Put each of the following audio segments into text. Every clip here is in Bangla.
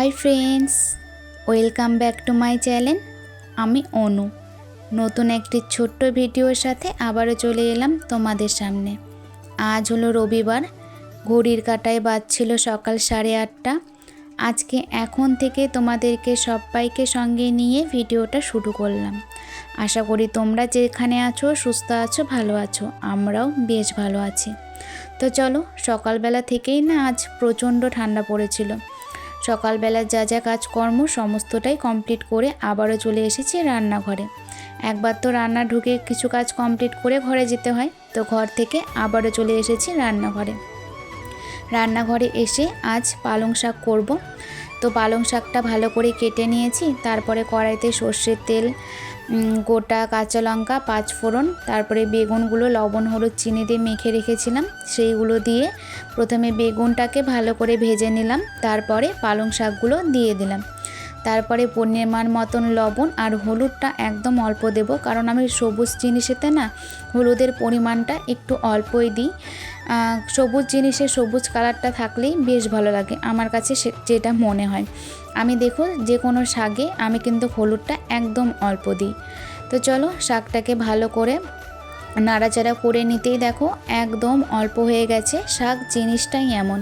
Hi friends, welcome back to my channel. আমি অনু নতুন একটি ছোট্ট ভিডিওর সাথে আবারও চলে এলাম তোমাদের সামনে। আজ হলো রবিবার, ঘড়ির কাঁটায় বাজছিল সকাল 8:30। আজকে এখন থেকে তোমাদেরকে সবাইকে সঙ্গে নিয়ে ভিডিওটা শুরু করলাম। আশা করি তোমরা যেখানে আছো সুস্থ আছো, ভালো আছো, আমরাও বেশ ভালো আছি। তো চলো, সকালবেলা থেকেই না আজ প্রচণ্ড ঠান্ডা পড়েছিল। সকালবেলা যা যা কাজকর্ম সমস্তটাই কমপ্লিট করে আবারও চলে এসেছি রান্নাঘরে। একবার তো রান্না ঢুকে কিছু কাজ কমপ্লিট করে ঘরে যেতে হয়, তো ঘর থেকে আবারও চলে এসেছি রান্নাঘরে এসে আজ পালং শাক করব। তো পালং শাকটা ভালো করে কেটে নিয়েছি, তারপরে কড়াইতে সর্ষের তেল, গোটা কাঁচা লঙ্কা, 5 ফোড়ন, তারপরে বেগুনগুলো লবণ হলুদ চিনি দিয়ে মেখে রেখেছিলাম সেইগুলো দিয়ে প্রথমে বেগুনটাকে ভালো করে ভেজে নিলাম, তারপরে পালং শাকগুলো দিয়ে দিলাম। তারপরে পরিমাণ মতন লবণ আর হলুদটা একদম অল্প দেব, কারণ আমি সবুজ জিনিসেতে না হলুদের পরিমাণটা একটু অল্পই দিই। সবুজ জিনিসে সবুজ কালারটা থাকলেই বেশ ভালো লাগে আমার কাছে, যেটা মনে হয়। আমি দেখো যে কোনো শাকে আমি কিন্তু হলুদটা একদম অল্প দিই। তো চলো, শাকটাকে ভালো করে নাড়াচাড়া করে নিতেই দেখো একদম অল্প হয়ে গেছে। শাক জিনিসটাই এমন,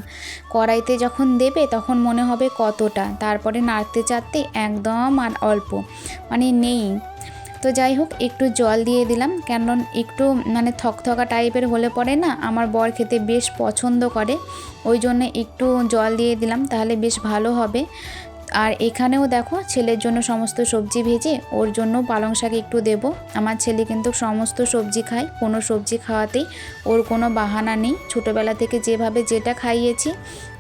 কড়াইতে যখন দেবে তখন মনে হবে কতটা, তারপরে নাড়তে চাড়তে একদম আর অল্প মানে নেই। তো যাই হোক, একটু জল দিয়ে দিলাম, কারণ একটু মানে থকথকা টাইপের হলে পরে না আমার বর খেতে বেশ পছন্দ করে, ওই জন্য একটু জল দিয়ে দিলাম, তাহলে বেশ ভালো হবে। আর এখানেও দেখো ছেলের জন্য সমস্ত সবজি ভেজে ওর জন্য পালং শাক একটু দেব। আমার ছেলে কিন্তু সমস্ত সবজি খায়, কোনো সবজি খাওয়াতেই ওর কোনো বাহানা নেই। ছোটোবেলা থেকে যেভাবে যেটা খাইয়েছি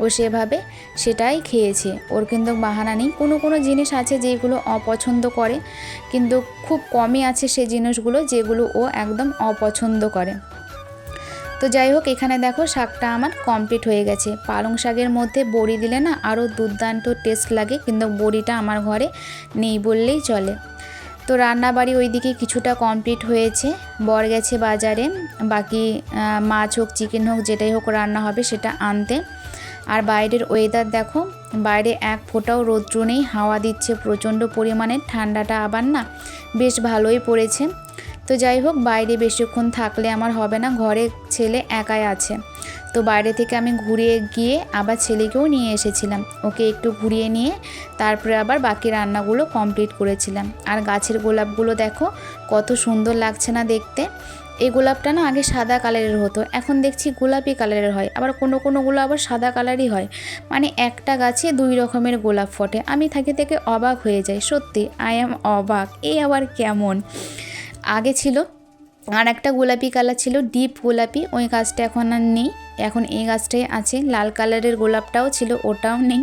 ও সেভাবে সেটাই খেয়েছে, ওর কিন্তু বাহানা নেই। কোনো জিনিস আছে যেগুলো অপছন্দ করে, কিন্তু খুব কমই আছে সেই জিনিসগুলো যেগুলো ও একদম অপছন্দ করে। তো যাই হোক, এখানে দেখো শাকটা আমার কমপ্লিট হয়ে গেছে। পালং শাকের মধ্যে বড়ি দিলে না আরও দুর্দান্ত টেস্ট লাগে, কিন্তু বড়িটা আমার ঘরে নেই বললেই চলে। তো রান্নাবাড়ি ওইদিকে কিছুটা কমপ্লিট হয়েছে, বর গেছে বাজারে, বাকি মাছ হোক চিকেন হোক যেটাই হোক রান্না হবে সেটা আনতে। আর বাইরের ওয়েদার দেখো, বাইরে এক ফোঁটাও রৌদ্র নেই, হাওয়া দিচ্ছে প্রচণ্ড পরিমাণে, ঠান্ডাটা আবার না বেশ ভালোই পড়েছে। তো যাই হোক, বাইরে বেশিক্ষণ থাকলে আমার হবে না, ঘরে ছেলে একাই আছে। তো বাইরে থেকে আমি ঘুরিয়ে গিয়ে আবার ছেলেকেও নিয়ে এসেছিলাম, ওকে একটু ঘুরিয়ে নিয়ে তারপরে আবার বাকি রান্নাগুলো কমপ্লিট করেছিলাম। আর গাছের গোলাপগুলো দেখো কত সুন্দর লাগছে না দেখতে। এই গোলাপটা না আগে সাদা কালারের হতো, এখন দেখছি গোলাপি কালারের হয়, আবার কোনোগুলো আবার সাদা কালারই হয়। মানে একটা গাছে 2 রকমের গোলাপ ফোটে। আমি থেকে অবাক হয়ে যাই, সত্যি আই অ্যাম অবাক, এই আবার কেমন। আগে ছিল আর একটা গোলাপি কালার ছিল, ডিপ গোলাপি, ওই গাছটা এখন আর নেই, এখন এই গাছটাই আছে। লাল কালারের গোলাপটাও ছিল, ওটাও নেই।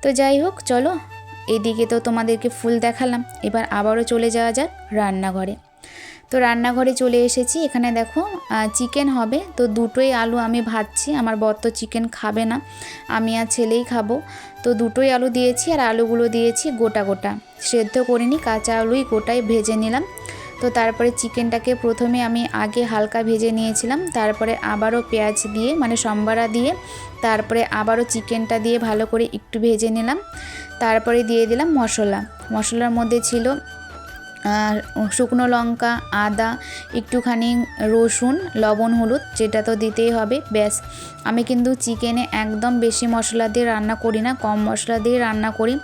তো যাই হোক, চলো, এদিকে তো তোমাদেরকে ফুল দেখালাম, এবার আবারও চলে যাওয়া যাক রান্নাঘরে। তো রান্নাঘরে চলে এসেছি, এখানে দেখো চিকেন হবে, তো দুটোই আলু আমি ভাজছি। আমার বর তো চিকেন খাবে না, আমি আর ছেলেই খাবো, তো দুটোই আলু দিয়েছি। আর আলুগুলো দিয়েছি গোটা, সেদ্ধ করিনি, কাঁচা আলুই গোটাই ভেজে নিলাম। তো তারপরে চিকেনটাকে প্রথমে আমি আগে হালকা ভেজে নিয়েছিলাম, তারপরে আবারও পেঁয়াজ দিয়ে মানে সম্বারা দিয়ে তারপরে আবারও চিকেনটা দিয়ে ভালো করে একটু ভেজে নিলাম। তারপরে দিয়ে দিলাম মশলার মধ্যে ছিল শুকনো লঙ্কা, আদা, একটুখানি রসুন, লবণ, হলুদ, যেটা তো দিতেই হবে। ব্যাস, আমি কিন্তু চিকেনে একদম বেশি মশলা দিয়ে রান্না করি না, কম মশলা দিয়ে রান্না করি।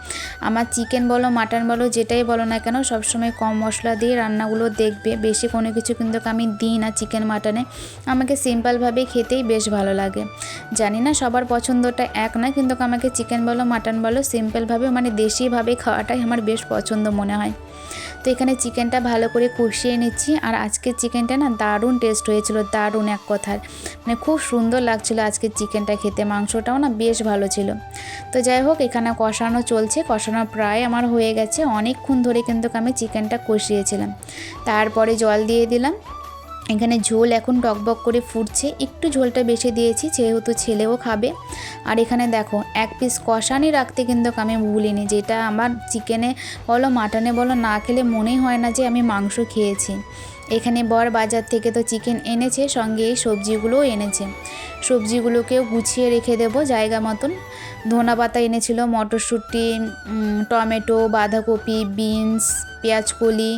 আমার চিকেন বলো মাটন বলো যেটাই বলো না কেন, সবসময় কম মশলা দিয়ে রান্নাগুলো দেখবে, বেশি কোনো কিছু কিন্তু আমি দিই না চিকেন মাটনে। আমাকে সিম্পলভাবে খেতেই বেশ ভালো লাগে। জানি না সবার পছন্দটা এক না, কিন্তু আমাকে চিকেন বলো মাটন বলো সিম্পলভাবে মানে দেশিভাবে খাওয়াটাই আমার বেশ পছন্দ মনে হয়। তো এখানে চিকেনটা ভালো করে কষিয়ে নিচ্ছি। আর আজকের চিকেনটা না দারুণ টেস্ট হয়েছিল, দারুণ এক কথার, মানে খুব সুন্দর লাগছিল আজকের চিকেনটা খেতে, মাংসটাও না বেশ ভালো ছিল। তো যাই হোক, এখানে কষানো চলছে, কষানো প্রায় আমার হয়ে গেছে, অনেকক্ষণ ধরে কিন্তু আমি চিকেনটা কষিয়েছিলাম। তারপরে জল দিয়ে দিলাম। এখানে ঝোল এখন টকবক করে ফুটছে, একটু ঝোলটা বেশি দিয়েছি যেহেতু ছেলেও খাবে। আর এখানে দেখো 1 পিস কষানি রাখতে কিন্তু আমি ভুলিনি, যেটা আমার চিকেনে বলো মাটনে বলো না খেলে মনেই হয় না যে আমি মাংস খেয়েছি। এখানে বর বাজার থেকে তো চিকেন এনেছে, সঙ্গে এই সবজিগুলোও এনেছে। সবজিগুলোকেও গুছিয়ে রেখে দেব জায়গা মতন। ধনেপাতা এনেছিল, মটরশুঁটি, টমেটো, বাঁধাকপি, বিনস, পেঁয়াজকলি,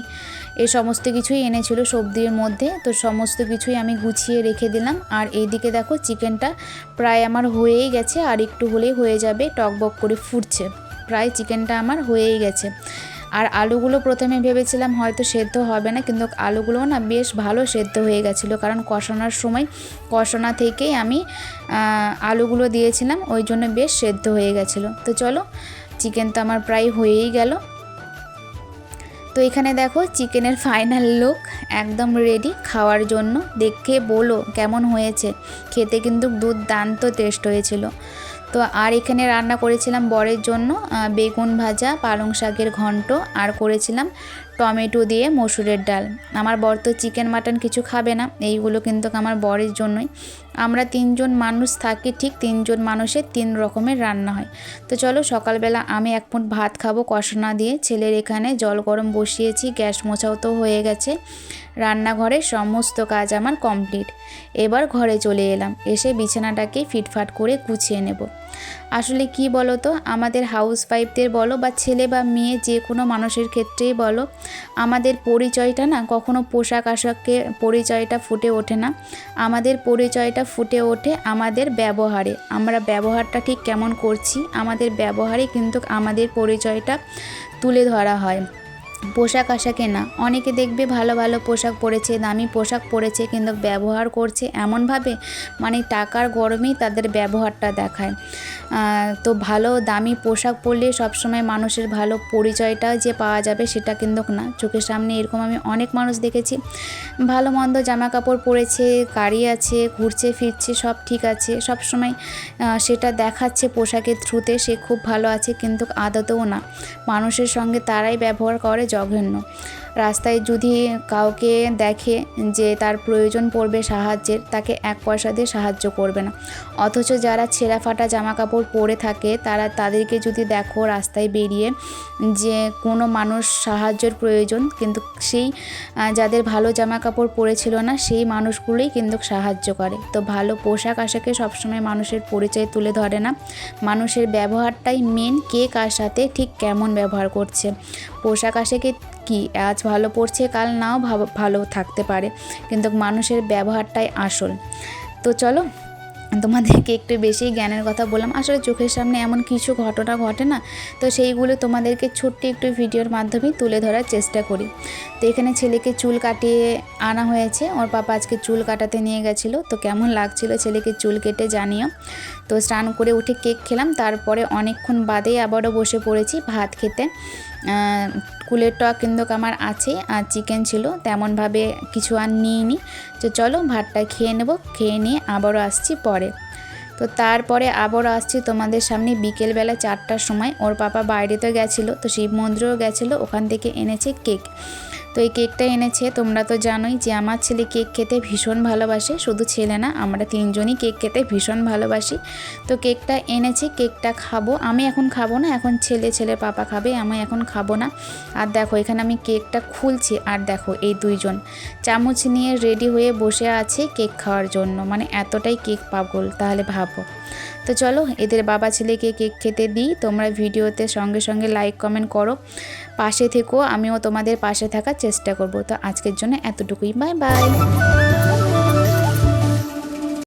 এই সমস্ত কিছুই এনেছিল সবজির মধ্যে। তো সমস্ত কিছুই আমি গুছিয়ে রেখে দিলাম। আর এইদিকে দেখো চিকেনটা প্রায় আমার হয়েই গেছে, আর একটু হলেই হয়ে যাবে, টকবক করে ফুটছে। প্রায় চিকেনটা আমার হয়েই গেছে। আর আলুগুলো প্রথমে ভেবেছিলাম হয়তো সেদ্ধ হবে না, কিন্তু আলুগুলোও না বেশ ভালো সেদ্ধ হয়ে গেছিলো, কারণ কষানোর সময় কষানো থেকেই আমি আলুগুলো দিয়েছিলাম, ওই জন্য বেশ সেদ্ধ হয়ে গেছিলো। তো চলো, চিকেন তো আমার প্রায় হয়েই গেল। তো এখানে দেখো চিকেনের ফাইনাল লুক, একদম রেডি খাওয়ার জন্য। দেখে বলো কেমন হয়েছে। খেতে কিন্তু দুর্দান্ত টেস্ট হয়েছিল। তো আর এখানে রান্না করেছিলাম বরের জন্য বেগুন ভাজা, পালং শাকের ঘন্ট, আর করেছিলাম টমেটো দিয়ে মসুরের ডাল। আমার বর তো চিকেন মাটন কিছু খাবে না, এইগুলো কিন্তু আমার বরের জন্যই। আমরা 3 জন মানুষ থাকি, ঠিক 3 জন মানুষের 3 রকমের রান্না হয়। তো চলো, সকালবেলা আমি 1 মুঠ ভাত খাবো কষনা দিয়ে। ছেলের এখানে জল গরম বসিয়েছি, গ্যাস মোছাও তো হয়ে গেছে। রান্নাঘরে সমস্ত কাজ আমার কমপ্লিট। এবার ঘরে চলে এলাম, এসে বিছানাটাকে ফিটফাট করে গুছিয়ে নেব। আসলে কি বলো তো, আমাদের হাউসওয়াইফদের বলো বা ছেলে বা মেয়ে যে কোনো মানুষের ক্ষেত্রেই বলো, আমাদের পরিচয়টা না কখনো পোশাক আশাকে পরিচয়টা ফুটে ওঠে না। আমাদের পরিচয়টা ফুটে ওঠে আমাদের ব্যবহারে। আমরা ব্যবহারটা ঠিক কেমন করছি, আমাদের ব্যবহারে কিন্তু আমাদের পরিচয়টা তুলে ধরা হয়, পোশাক আশাকে না। অনেকে দেখবে ভালো ভালো পোশাক পরেছে, দামি পোশাক পরেছে, কিন্তু ব্যবহার করছে এমনভাবে, মানে টাকার গরমেই তাদের ব্যবহারটা দেখায়। তো ভালো দামি পোশাক পরলে সবসময় মানুষের ভালো পরিচয়টা যে পাওয়া যাবে সেটা কিন্তু না। চোখের সামনে এরকম আমি অনেক মানুষ দেখেছি, ভালো মন্দ জামা কাপড় পরেছে, গাড়ি আছে, ঘুরছে ফিরছে, সব ঠিক আছে, সবসময় সেটা দেখাচ্ছে পোশাকের থ্রুতে সে খুব ভালো আছে, কিন্তু আদতেও না। মানুষের সঙ্গে তারাই ব্যবহার করে জঘন্য। রাস্তায় যদি কাউকে দেখে যে তার প্রয়োজন পড়বে সাহায্যের, তাকে 1 পয়সা দিয়ে সাহায্য করবে না। অথচ যারা ছেঁড়া ফাটা জামা কাপড় পরে থাকে, তাদেরকে যদি দেখো রাস্তায় বেরিয়ে যে কোনো মানুষ সাহায্যের প্রয়োজন, কিন্তু সেই যাদের ভালো জামা কাপড় পরেছিল না সেই মানুষগুলোই কিন্তু সাহায্য করে। তো ভালো পোশাক আশাকে সবসময় মানুষের পরিচয় তুলে ধরে না, মানুষের ব্যবহারটাই মেন, কে কার সাথে ঠিক কেমন ব্যবহার করছে। পোশাক আশাকে কি আজ ভালো পড়ছে, কাল নাও ভালো থাকতে পারে, কিন্তু মানুষের ব্যবহারটাই আসল। তো চলো, তোমাদেরকে একটু বেশি জ্ঞানের কথা বললাম। আসলে চোখের সামনে এমন কিছু ঘটনা ঘটে না, তো সেইগুলো তোমাদেরকে ছোট্ট একটু ভিডিওর মাধ্যমে তুলে ধরার চেষ্টা করি। তো এখানে ছেলেকে চুল কাটিয়ে আনা হয়েছে, ওর পাপা আজকে চুল কাটাতে নিয়ে গেছিলো। তো কেমন লাগছিল ছেলেকে চুল কেটে জানিও। তো স্নান করে উঠে কেক খেলাম, তারপরে অনেকক্ষণ বাদেই আবারও বসে পড়েছি ভাত খেতে। কুলের টক কিন্তু আমার আছে, আর চিকেন ছিল, তেমনভাবে কিছু আর নিইনি। তো চলো ভাতটা খেয়ে নেব, খেয়ে নিয়ে আবারও আসছি পরে। তো তারপরে আবারও আসছি তোমাদের সামনে বিকেলবেলা 4টার সময়। ওর পাপা বাইরে তো গেছিলো, তো শিব মন্দিরেও গেছিলো, ওখান থেকে এনেছে কেক। তো এই কেকটা এনেছে, তোমরা তো জানোই যে আমার ছেলে কেক খেতে ভীষণ ভালোবাসে। শুধু ছেলে না, আমরা 3 জনই কেক খেতে ভীষণ ভালোবাসি। তো কেকটা এনেছে, কেকটা খাবো। আমি এখন খাবো না, এখন ছেলের পাপা খাবে, আমি এখন খাবো না। আর দেখো এখানে আমি কেকটা খুলছি, আর দেখো এই 2 জন চামচ নিয়ে রেডি হয়ে বসে আছে কেক খাওয়ার জন্য, মানে এতটাই কেক পাগল, তাহলে ভাবো। তো চলো এদের বাবা ছেলেকে কেক খেতে দিই। তোমরা ভিডিওতে সঙ্গে সঙ্গে লাইক কমেন্ট করো, পাশে থেকো, আমিও তোমাদের পাশে থাকার চেষ্টা করব। তো আজকের জন্য এতটুকুই, বাই বাই।